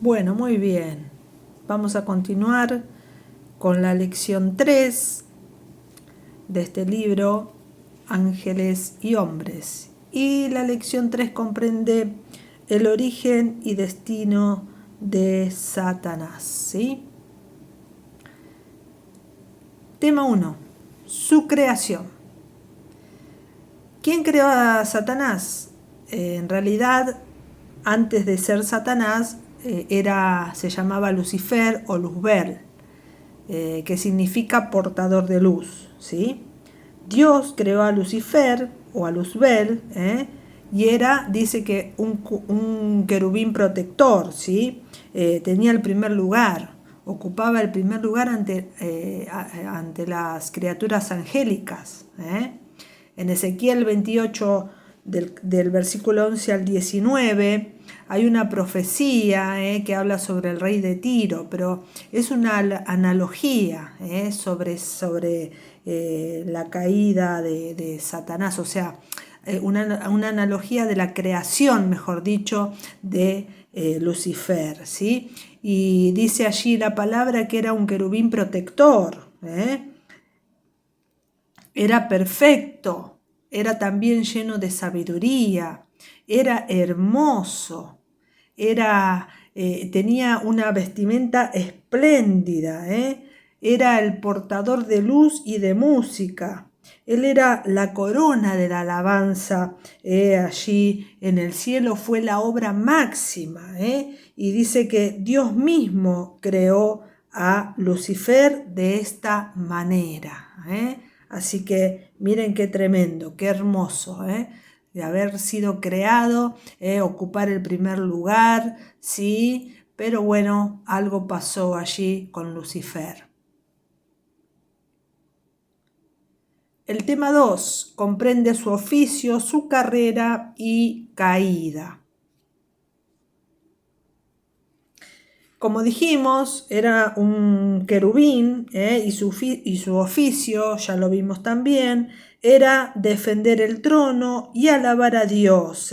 Bueno, muy bien. Vamos a continuar con la lección 3 de este libro, Ángeles y Hombres. Y la lección 3 comprende el origen y destino de Satanás, ¿sí? Tema 1. Su creación. ¿Quién creó a Satanás? En realidad, antes de ser Satanás, se llamaba Lucifer o Luzbel, que significa portador de luz, ¿sí? Dios creó a Lucifer o a Luzbel, y dice que un querubín protector, ¿sí? Tenía el primer lugar, ocupaba el primer lugar ante las criaturas angélicas. En Ezequiel 28, del versículo 11 al 19, hay una profecía que habla sobre el rey de Tiro, pero es una analogía sobre la caída de Satanás, o sea, una analogía de la creación, mejor dicho, de Lucifer, ¿sí? Y dice allí la palabra que era un querubín protector, era perfecto, era también lleno de sabiduría, era hermoso, tenía una vestimenta espléndida, era el portador de luz y de música. Él era la corona de la alabanza allí en el cielo, fue la obra máxima. Y dice que Dios mismo creó a Lucifer de esta manera. Así que miren qué tremendo, qué hermoso, de haber sido creado, ocupar el primer lugar, sí, pero bueno, algo pasó allí con Lucifer. El tema 2 comprende su oficio, su carrera y caída. Como dijimos, era un querubín, y su oficio, ya lo vimos también, era defender el trono y alabar a Dios.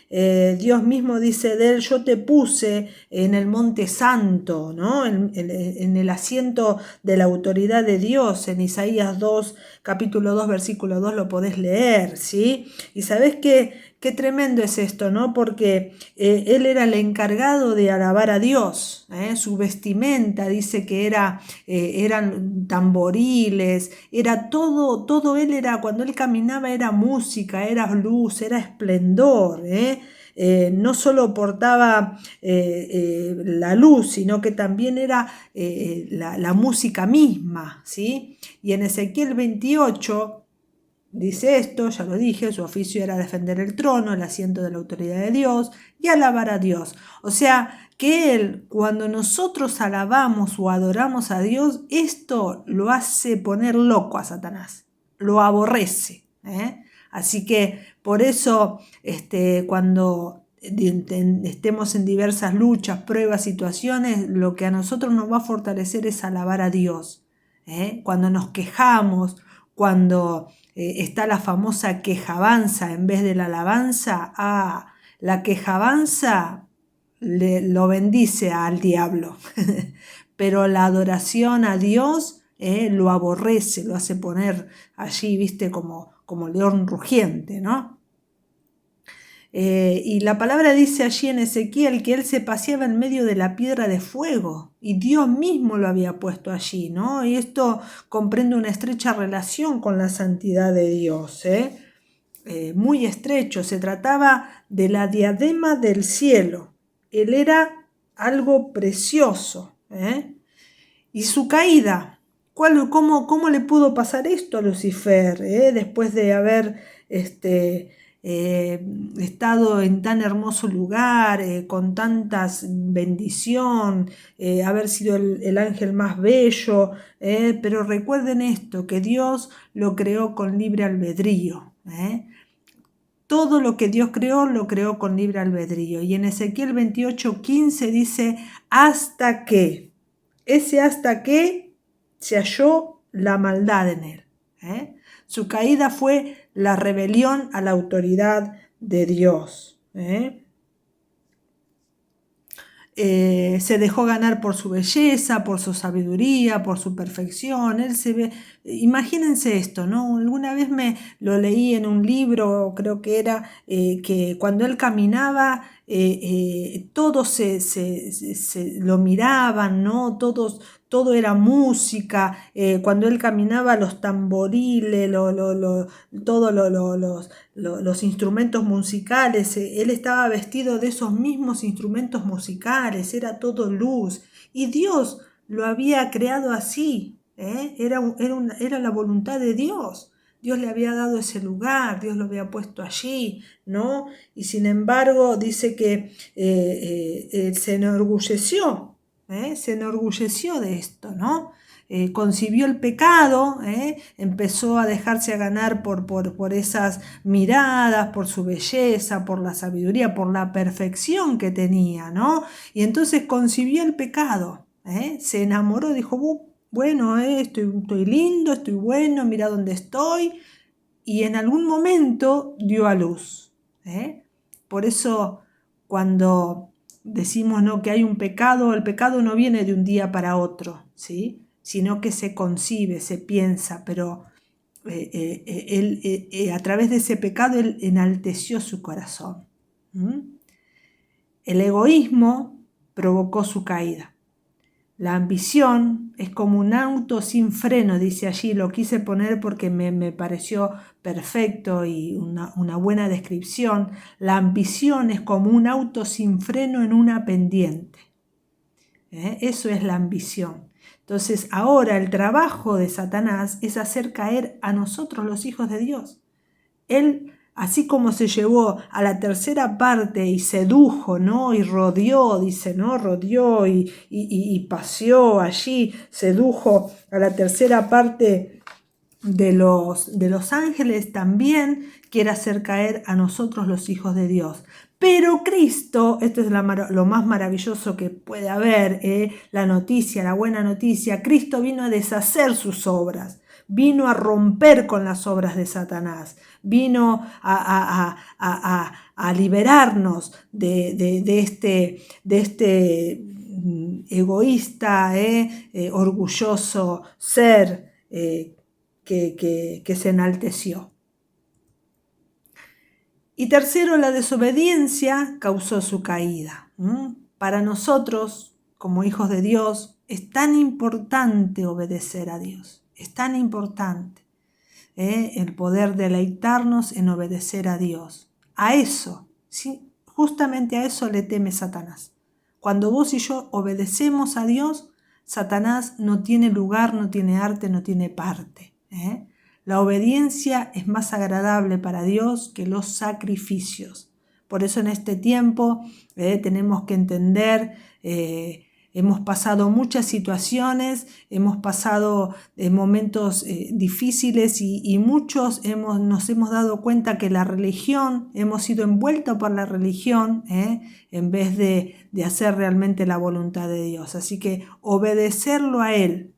Dios mismo dice de él: yo te puse en el monte santo, ¿no? En el asiento de la autoridad de Dios. En Isaías 2, capítulo 2, versículo 2 lo podés leer, ¿sí? Y sabés qué tremendo es esto, ¿no? Porque él era el encargado de alabar a Dios. Su vestimenta dice que eran tamboriles, era todo él era, cuando él caminaba era música, era luz, era esplendor. No solo portaba la luz, sino que también era la música misma, ¿sí? Y en Ezequiel 28 dice esto, ya lo dije: su oficio era defender el trono, el asiento de la autoridad de Dios y alabar a Dios. O sea, que él, cuando nosotros alabamos o adoramos a Dios, esto lo hace poner loco a Satanás, lo aborrece. Así que por eso, cuando estemos en diversas luchas, pruebas, situaciones, lo que a nosotros nos va a fortalecer es alabar a Dios. Cuando nos quejamos, cuando está la famosa quejabanza en vez de la alabanza, la quejabanza lo bendice al diablo, pero la adoración a Dios lo aborrece, lo hace poner allí, viste, como león rugiente, ¿no? Y la palabra dice allí en Ezequiel que él se paseaba en medio de la piedra de fuego y Dios mismo lo había puesto allí, ¿no? Y esto comprende una estrecha relación con la santidad de Dios, muy estrecho. Se trataba de la diadema del cielo. Él era algo precioso. Y su caída, cómo le pudo pasar esto a Lucifer, después de haber estado en tan hermoso lugar, con tantas bendición, haber sido el ángel más bello? Pero recuerden esto, que Dios lo creó con libre albedrío. Todo lo que Dios creó, lo creó con libre albedrío. Y en Ezequiel 28:15 dice: hasta que, ese hasta que se halló la maldad en él. Su caída fue la rebelión a la autoridad de Dios. se dejó ganar por su belleza, por su sabiduría, por su perfección. Él se ve, imagínense esto, ¿no? Alguna vez me lo leí en un libro, creo que era, que cuando él caminaba, todos lo miraban, ¿no? Todo era música. Cuando él caminaba, los tamboriles, todos los instrumentos musicales, él estaba vestido de esos mismos instrumentos musicales, era todo luz, y Dios lo había creado así, era la voluntad de Dios. Dios le había dado ese lugar, Dios lo había puesto allí, ¿no? Y sin embargo dice que se enorgulleció, se enorgulleció de esto, ¿no? Concibió el pecado, empezó a dejarse ganar por esas miradas, por su belleza, por la sabiduría, por la perfección que tenía, ¿no? Y entonces concibió el pecado, se enamoró, dijo, bueno, estoy lindo, estoy bueno, mira dónde estoy, y en algún momento dio a luz. Por eso cuando decimos, ¿no?, que hay un pecado, el pecado no viene de un día para otro, ¿sí?, sino que se concibe, se piensa, pero él, a través de ese pecado él enalteció su corazón. El egoísmo provocó su caída. La ambición es como un auto sin freno, dice allí, lo quise poner porque me pareció perfecto y una buena descripción. La ambición es como un auto sin freno en una pendiente. Eso es la ambición. Entonces ahora el trabajo de Satanás es hacer caer a nosotros los hijos de Dios. Él, así como se llevó a la tercera parte y sedujo, ¿no?, y rodeó, dice, ¿no?, rodeó y paseó allí, sedujo a la tercera parte de los ángeles, también quiere hacer caer a nosotros los hijos de Dios. Pero Cristo, esto es lo más maravilloso que puede haber, la noticia, la buena noticia, Cristo vino a deshacer sus obras, vino a romper con las obras de Satanás, vino a liberarnos de este egoísta, orgulloso ser que se enalteció. Y tercero, la desobediencia causó su caída. Para nosotros, como hijos de Dios, es tan importante obedecer a Dios. Es tan importante el poder deleitarnos en obedecer a Dios. A eso, ¿sí? Justamente a eso le teme Satanás. Cuando vos y yo obedecemos a Dios, Satanás no tiene lugar, no tiene arte, no tiene parte. La obediencia es más agradable para Dios que los sacrificios. Por eso en este tiempo tenemos que entender, hemos pasado muchas situaciones, hemos pasado momentos difíciles y muchos nos hemos dado cuenta que la religión, hemos sido envueltos por la religión en vez de hacer realmente la voluntad de Dios. Así que obedecerlo a Él,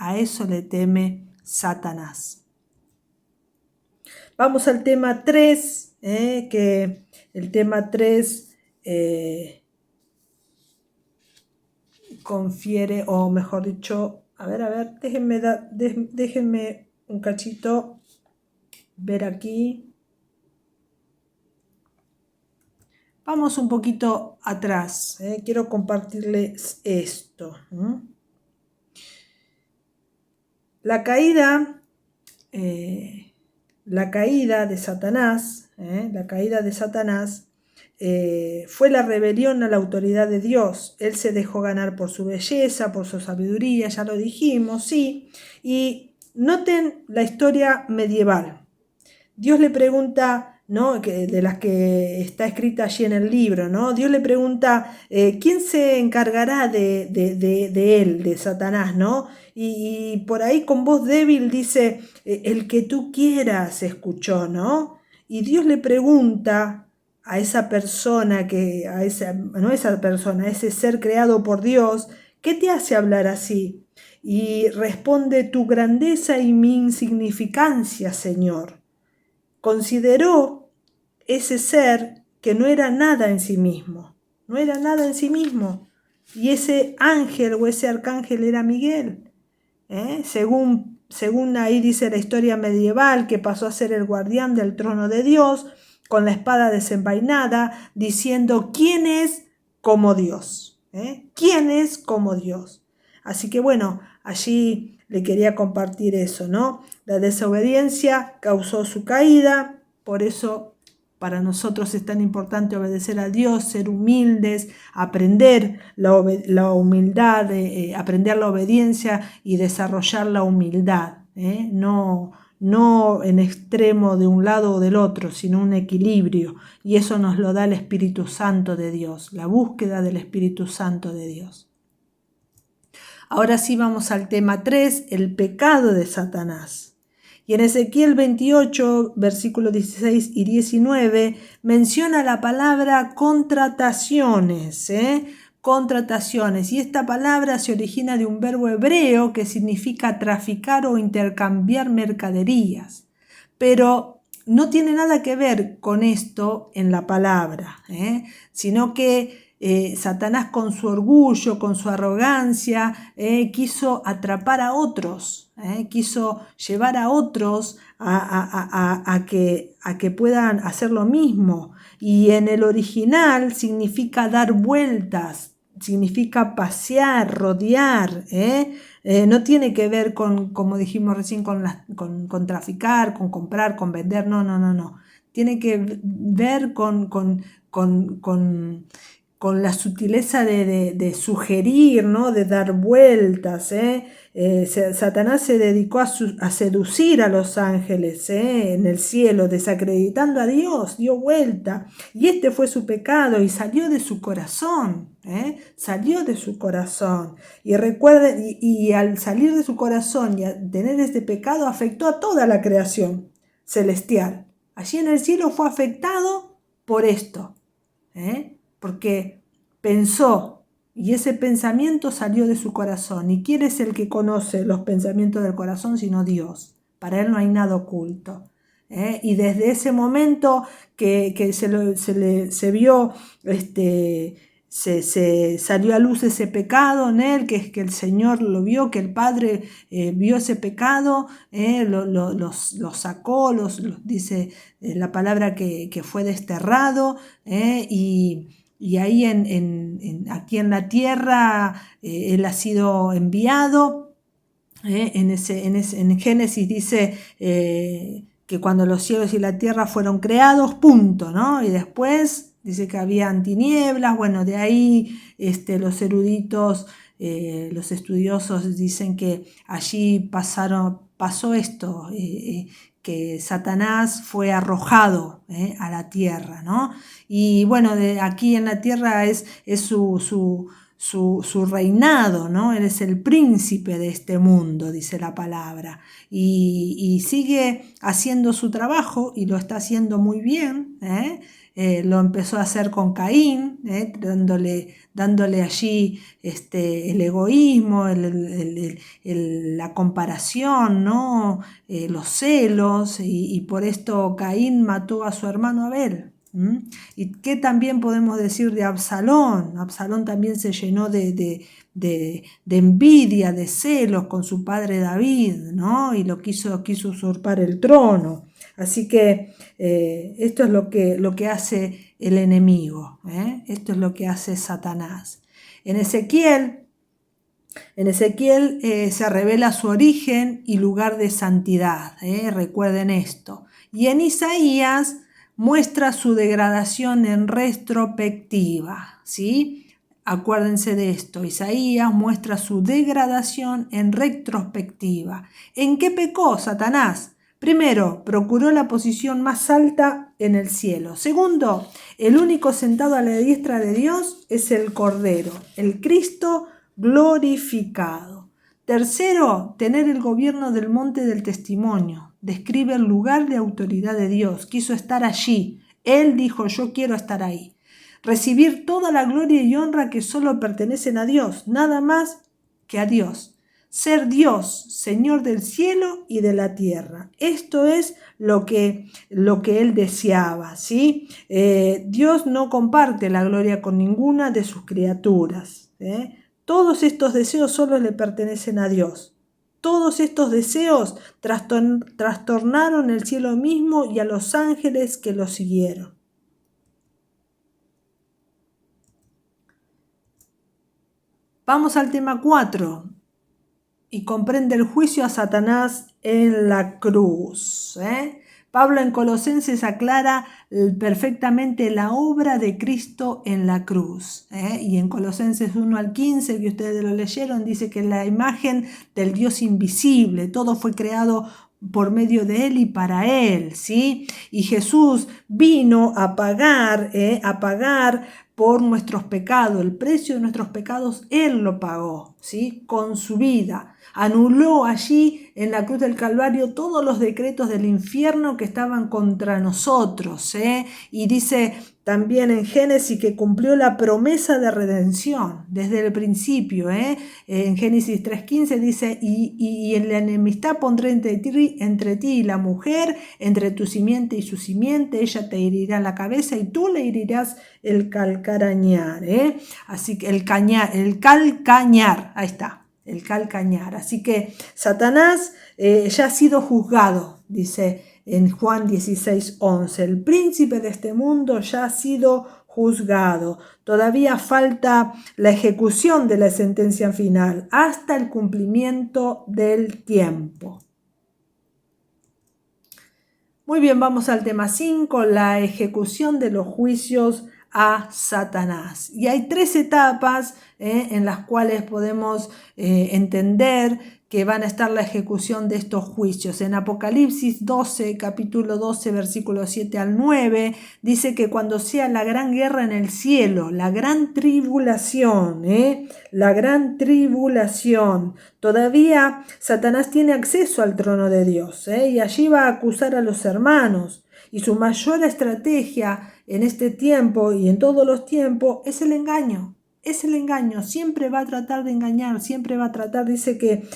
a eso le teme Satanás. Vamos al tema 3, que el tema 3 confiere, o mejor dicho, a ver, déjenme un cachito ver aquí. Vamos un poquito atrás, quiero compartirles esto. La caída de Satanás, fue la rebelión a la autoridad de Dios. Él se dejó ganar por su belleza, por su sabiduría, ya lo dijimos, sí. Y noten la historia medieval. Dios le pregunta, ¿no?, de las que está escrita allí en el libro, ¿no? Dios le pregunta, ¿quién se encargará de él, de Satanás, ¿no? Y por ahí con voz débil dice, el que tú quieras, escuchó, ¿no? Y Dios le pregunta a esa persona, a ese ser creado por Dios, ¿qué te hace hablar así? Y responde, tu grandeza y mi insignificancia, Señor. Consideró ese ser que no era nada en sí mismo, Y ese ángel o ese arcángel era Miguel. Según ahí dice la historia medieval, que pasó a ser el guardián del trono de Dios, con la espada desenvainada, diciendo: ¿quién es como Dios? ¿Quién es como Dios? Así que bueno, allí le quería compartir eso, ¿no? La desobediencia causó su caída, por eso para nosotros es tan importante obedecer a Dios, ser humildes, aprender la humildad, aprender la obediencia y desarrollar la humildad, no en extremo de un lado o del otro, sino un equilibrio. Y eso nos lo da el Espíritu Santo de Dios, la búsqueda del Espíritu Santo de Dios. Ahora sí vamos al tema 3, el pecado de Satanás. Y en Ezequiel 28, versículos 16 y 19, menciona la palabra contrataciones, contrataciones. Y esta palabra se origina de un verbo hebreo que significa traficar o intercambiar mercaderías. Pero no tiene nada que ver con esto en la palabra, sino que Satanás, con su orgullo, con su arrogancia, quiso atrapar a otros, quiso llevar a otros a que puedan hacer lo mismo. Y en el original significa dar vueltas, significa pasear, rodear, no tiene que ver con, como dijimos recién, con traficar, con comprar, con vender, no. Tiene que ver con la sutileza de sugerir, ¿no? De dar vueltas. Satanás se dedicó a seducir a los ángeles en el cielo, desacreditando a Dios, dio vuelta. Y este fue su pecado y salió de su corazón. Salió de su corazón. Y recuerden, y al salir de su corazón y a tener este pecado, afectó a toda la creación celestial. Allí en el cielo fue afectado por esto. Porque pensó, y ese pensamiento salió de su corazón. ¿Y quién es el que conoce los pensamientos del corazón sino Dios? Para él no hay nada oculto. Y desde ese momento que se vio, se salió a luz ese pecado en él, que es que el Señor lo vio, que el Padre vio ese pecado, lo sacó, dice la palabra que fue desterrado, y ahí aquí en la tierra él ha sido enviado. En Génesis dice que cuando los cielos y la tierra fueron creados, punto, ¿no? Y después dice que habían tinieblas. Bueno, de ahí los eruditos, los estudiosos dicen que allí pasó esto, que Satanás fue arrojado a la tierra, ¿no? Y bueno, aquí en la tierra es su reinado, ¿no? Él es el príncipe de este mundo, dice la palabra, y sigue haciendo su trabajo y lo está haciendo muy bien. Lo empezó a hacer con Caín, dándole allí el egoísmo, la comparación, ¿no? Los celos, y por esto Caín mató a su hermano Abel. ¿Y qué también podemos decir de Absalón? Absalón también se llenó de envidia, de celos con su padre David, ¿no? Y quiso usurpar el trono. Así que esto es lo que hace el enemigo, esto es lo que hace Satanás. En Ezequiel se revela su origen y lugar de santidad, recuerden esto. Y en Isaías muestra su degradación en retrospectiva, ¿sí? Acuérdense de esto, Isaías muestra su degradación en retrospectiva. ¿En qué pecó Satanás? Primero, procuró la posición más alta en el cielo. Segundo, el único sentado a la diestra de Dios es el Cordero, el Cristo glorificado. Tercero, tener el gobierno del monte del testimonio. Describe el lugar de autoridad de Dios. Quiso estar allí. Él dijo: yo quiero estar ahí. Recibir toda la gloria y honra que solo pertenecen a Dios, nada más que a Dios. ser Dios, Señor del cielo y de la tierra. Esto es lo que él deseaba, ¿sí? Dios no comparte la gloria con ninguna de sus criaturas, ¿eh? Todos estos deseos solo le pertenecen a Dios. Todos estos deseos trastornaron el cielo mismo y a los ángeles que lo siguieron. Vamos al tema 4. Y comprende el juicio a Satanás en la cruz. Pablo en Colosenses aclara perfectamente la obra de Cristo en la cruz. Y en Colosenses 1 al 15, que ustedes lo leyeron, dice que la imagen del Dios invisible, todo fue creado por medio de Él y para Él, ¿sí? Y Jesús vino a pagar por nuestros pecados. El precio de nuestros pecados Él lo pagó, ¿sí? Con su vida. Anuló allí en la cruz del Calvario todos los decretos del infierno que estaban contra nosotros, Y dice también en Génesis que cumplió la promesa de redención desde el principio, En Génesis 3:15 dice, y en la enemistad pondré entre ti y la mujer, entre tu simiente y su simiente, ella te herirá la cabeza y tú le herirás el calcañar, Así que el calcañar, ahí está. El calcañar. Así que Satanás ya ha sido juzgado, dice en Juan 16:11. El príncipe de este mundo ya ha sido juzgado. Todavía falta la ejecución de la sentencia final hasta el cumplimiento del tiempo. Muy bien, vamos al tema 5, la ejecución de los juicios a Satanás. Y hay 3 etapas en las cuales podemos entender que van a estar la ejecución de estos juicios. En Apocalipsis 12, capítulo 12, versículos 7 al 9, dice que cuando sea la gran guerra en el cielo, la gran tribulación, todavía Satanás tiene acceso al trono de Dios, y allí va a acusar a los hermanos. Y su mayor estrategia en este tiempo y en todos los tiempos es el engaño. Es el engaño, siempre va a tratar de engañar, siempre va a tratar, dice que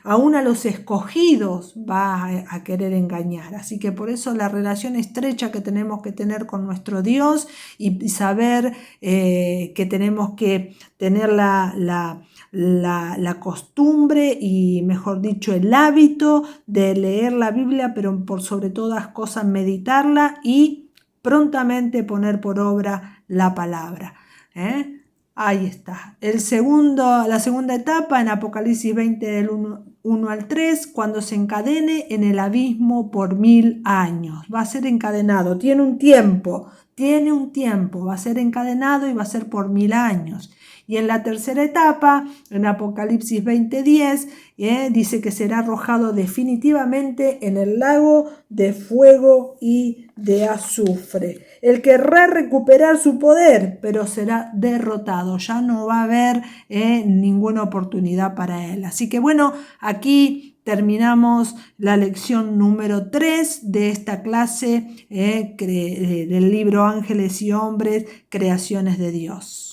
aún a los escogidos va a querer engañar. Así que por eso la relación estrecha que tenemos que tener con nuestro Dios y saber que tenemos que tener la costumbre y, mejor dicho, el hábito de leer la Biblia, pero por sobre todas las cosas meditarla y prontamente poner por obra la palabra. Ahí está. La segunda etapa en Apocalipsis 20 del 1 al 3, cuando se encadene en el abismo por 1000 años. Va a ser encadenado, tiene un tiempo, va a ser encadenado y va a ser por 1000 años. Y en la tercera etapa, en Apocalipsis 20:10, dice que será arrojado definitivamente en el lago de fuego y de azufre. Él querrá recuperar su poder, pero será derrotado. Ya no va a haber ninguna oportunidad para él. Así que bueno, aquí terminamos la lección número 3 de esta clase del libro Ángeles y Hombres, Creaciones de Dios.